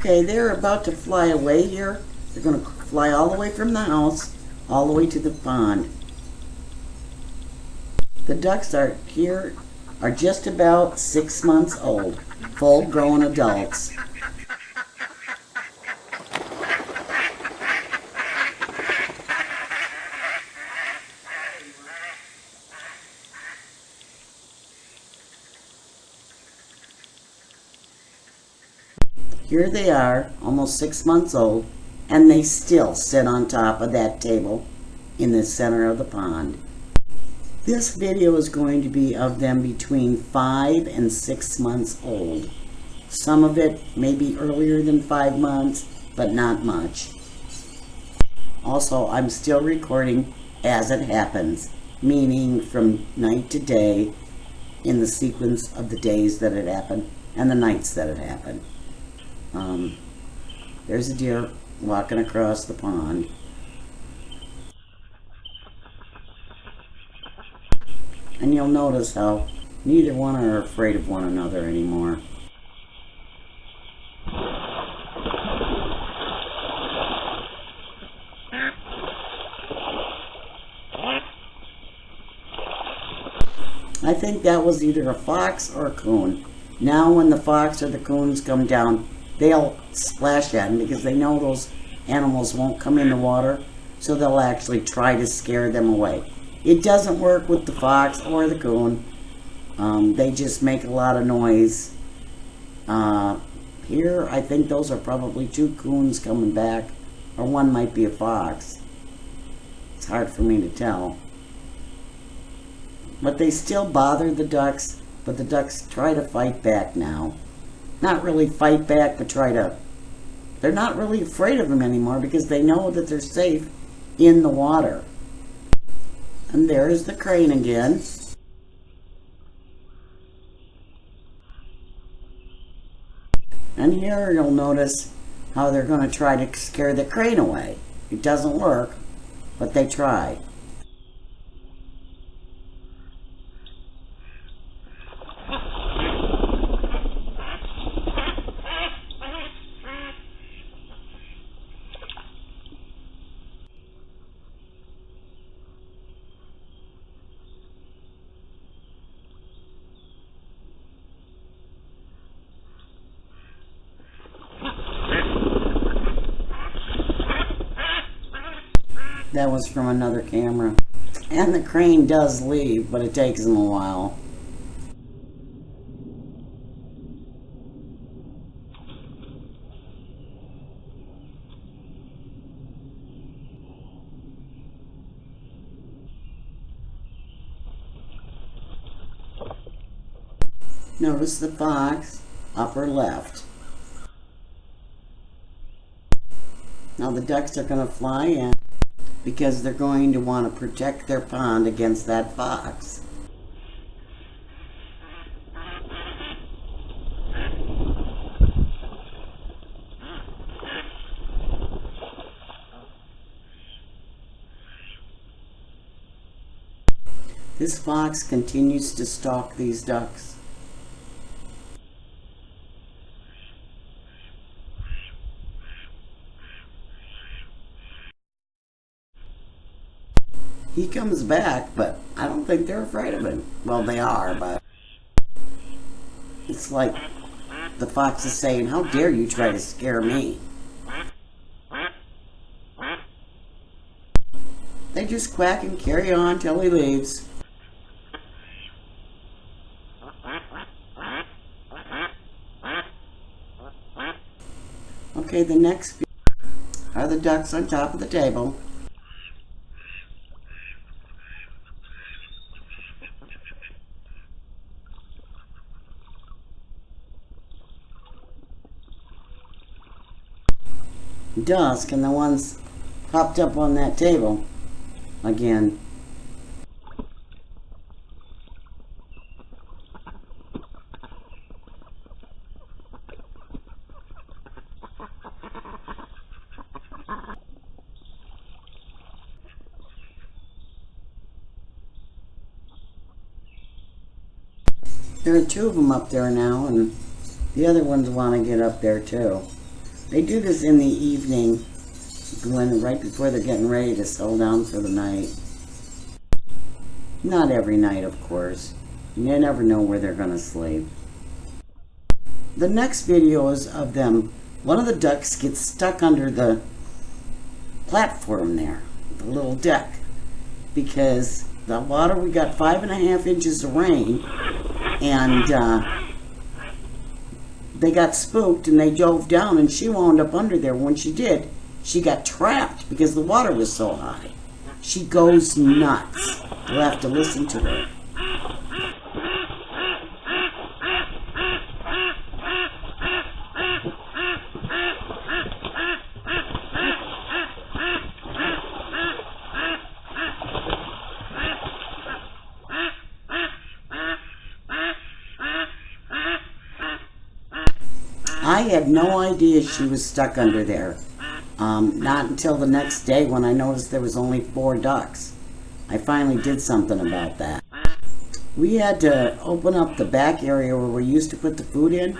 Okay, they're about to fly away here. They're going to fly all the way from the house, all the way to the pond. The ducks are here, are just about 6 months old, full-grown adults. Here they are, almost 6 months old, and they still sit on top of that table in the center of the pond. This video is going to be of them between 5 and 6 months old. Some of it may be earlier than 5 months, but not much. Also, I'm still recording as it happens, meaning from night to day in the sequence of the days that it happened and the nights that it happened. There's a deer walking across the pond. And you'll notice how neither one are afraid of one another anymore. I think that was either a fox or a coon. Now when the fox or the coons come down, they'll splash at them because they know those animals won't come in the water, so they'll actually try to scare them away. It doesn't work with the fox or the coon. They just make a lot of noise. Here, I think those are probably 2 coons coming back, or one might be a fox. It's hard for me to tell. But they still bother the ducks, but the ducks try to fight back now. Not really fight back, but they're not really afraid of them anymore because they know that they're safe in the water. And there's the crane again. And here you'll notice how they're going to try to scare the crane away. It doesn't work, but they try. That was from another camera. And the crane does leave, but it takes them a while. Notice the fox, upper left. Now the ducks are going to fly in because they're going to want to protect their pond against that fox. This fox continues to stalk these ducks. He comes back, but I don't think they're afraid of him. Well, they are, but it's like the fox is saying, "How dare you try to scare me?" They just quack and carry on till he leaves. Okay, the next few are the ducks on top of the table. Dusk and the ones popped up on that table again. There are 2 of them up there now, and the other ones want to get up there too. They do this in the evening, right before they're getting ready to settle down for the night. Not every night, of course. You never know where they're going to sleep. The next video is of them. One of the ducks gets stuck under the platform there, the little deck, because the water, we got 5.5 inches of rain, and they got spooked and they dove down, and she wound up under there. When she did, she got trapped because the water was so high. She goes nuts. You'll have to listen to her. I had no idea she was stuck under there. Not until the next day when I noticed there was only 4 ducks. I finally did something about that. We had to open up the back area where we used to put the food in,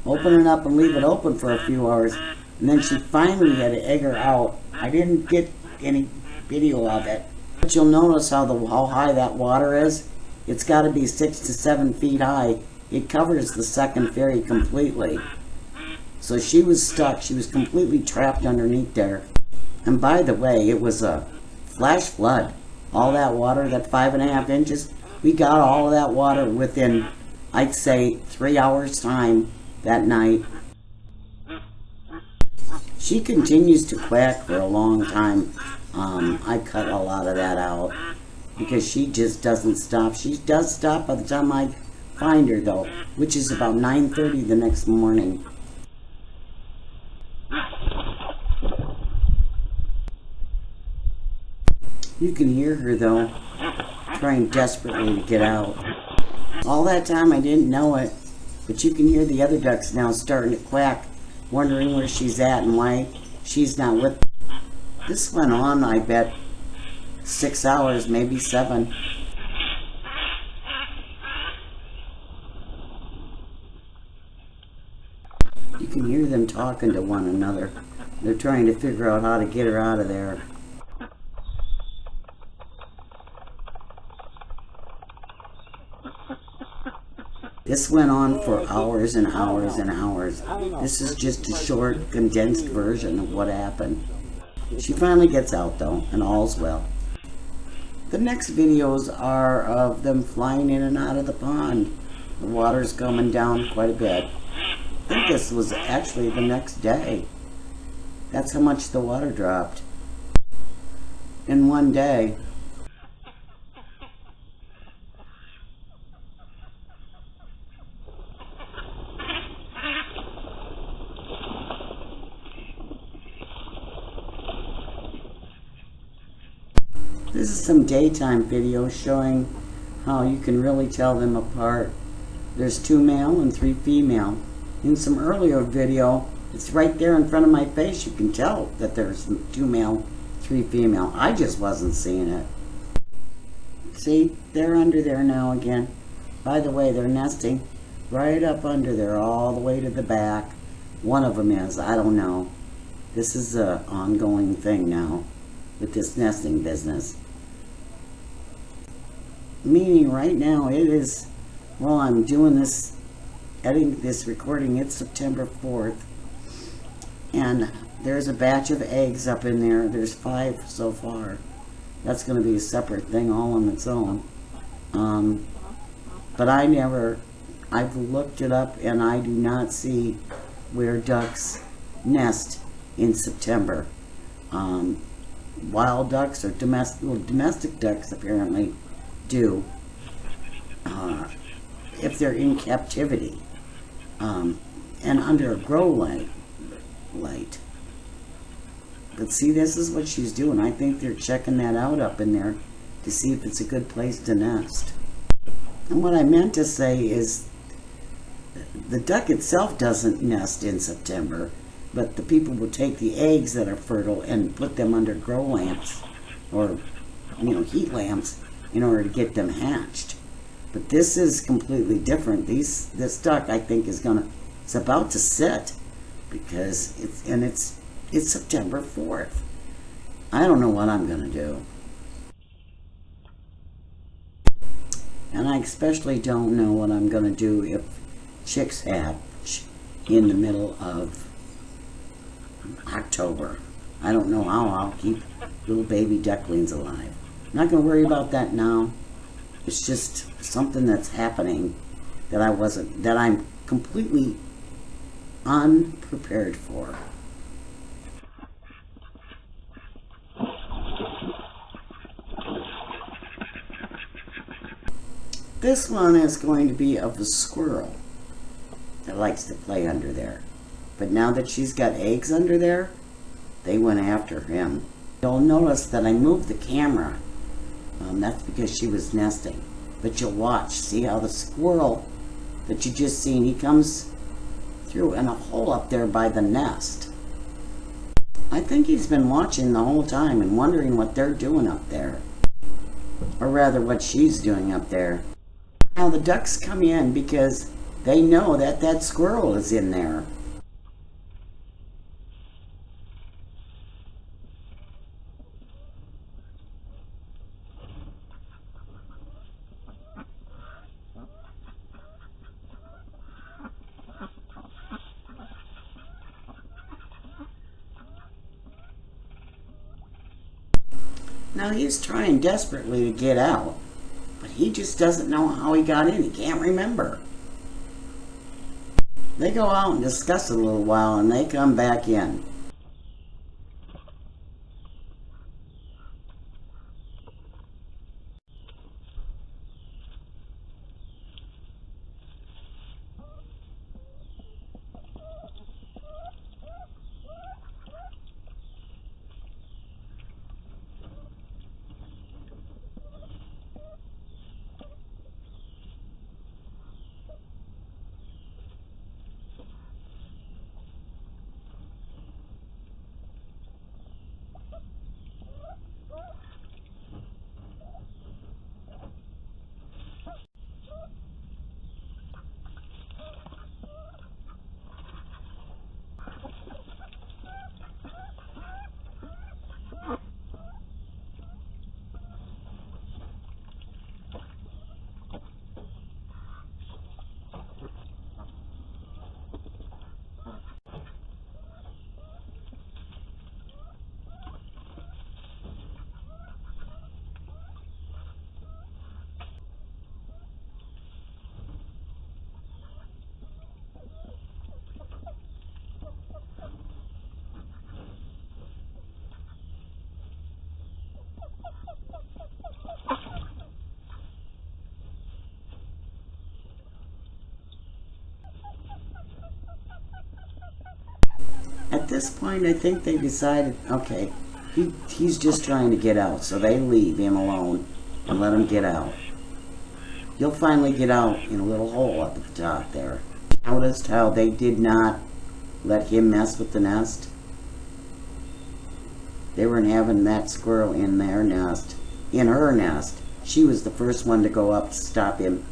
open it up and leave it open for a few hours, and then she finally had to egg her out. I didn't get any video of it, but you'll notice how high that water is. It's got to be 6 to 7 feet high. It covers the second ferry completely. So she was stuck. She was completely trapped underneath there. And by the way, it was a flash flood. All that water, that 5.5 inches, we got all of that water within, I'd say, 3 hours time that night. She continues to quack for a long time. I cut a lot of that out because she just doesn't stop. She does stop by the time I find her, though, which is about 9:30 the next morning. You can hear her, though, trying desperately to get out. All that time I didn't know it, but you can hear the other ducks now starting to quack, wondering where she's at and why she's not with them. This went on, I bet, 6 hours, maybe 7. You can hear them talking to one another. They're trying to figure out how to get her out of there. This went on for hours and hours and hours. This is just a short, condensed version of what happened. She finally gets out, though, and all's well. The next videos are of them flying in and out of the pond. The water's coming down quite a bit. I think this was actually the next day. That's how much the water dropped in one day. This is some daytime video showing how you can really tell them apart. There's 2 male and 3 female. In some earlier video, it's right there in front of my face. You can tell that there's 2 male, 3 female. I just wasn't seeing it. See, they're under there now again. By the way, they're nesting right up under there all the way to the back. One of them is, I don't know. This is an ongoing thing now with this nesting business. Meaning right now it is, while I'm doing this, editing this recording, it's September 4th. And there's a batch of eggs up in there. There's 5 so far. That's going to be a separate thing all on its own. But I've looked it up and I do not see where ducks nest in September. Wild ducks or domestic ducks apparently do, if they're in captivity, and under a grow light. But see, this is what she's doing. I think they're checking that out up in there to see if it's a good place to nest. And what I meant to say is the duck itself doesn't nest in September, but the people will take the eggs that are fertile and put them under grow lamps or, heat lamps in order to get them hatched. But this is completely different. This duck, I think, is about to sit because it's September 4th. I don't know what I'm gonna do. And I especially don't know what I'm gonna do if chicks hatch in the middle of October. I don't know how I'll keep little baby ducklings alive. I'm not gonna worry about that now. It's just something that's happening that I'm completely unprepared for. This one is going to be of the squirrel that likes to play under there. But now that she's got eggs under there, they went after him. You'll notice that I moved the camera. That's because she was nesting. But you'll watch, see how the squirrel that you just seen, he comes through in a hole up there by the nest. I think he's been watching the whole time and wondering what they're doing up there. Or rather, what she's doing up there. Now the ducks come in because they know that that squirrel is in there. Now he's trying desperately to get out, but he just doesn't know how he got in. He can't remember. They go out and discuss it a little while and they come back in. At this point, I think they decided, okay, he's just trying to get out, so they leave him alone and let him get out. He'll finally get out in a little hole up at the top there. Noticed how they did not let him mess with the nest? They weren't having that squirrel in their nest, in her nest. She was the first one to go up to stop him.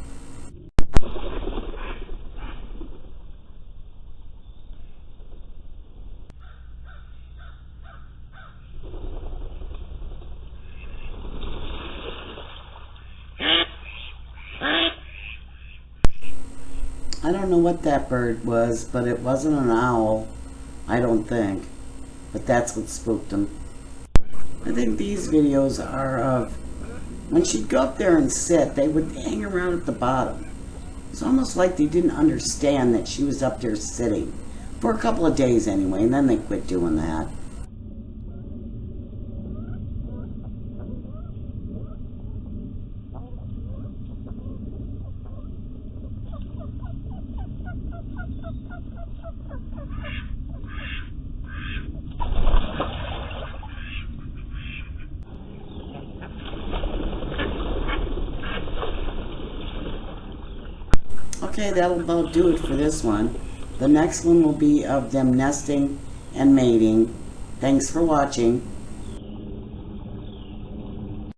I don't know what that bird was, but it wasn't an owl, I don't think. But that's what spooked him. I think these videos are of when she'd go up there and sit, they would hang around at the bottom. It's almost like they didn't understand that she was up there sitting. For a couple of days anyway, and then they quit doing that. Okay, that'll about do it for this one. The next one will be of them nesting and mating. Thanks for watching.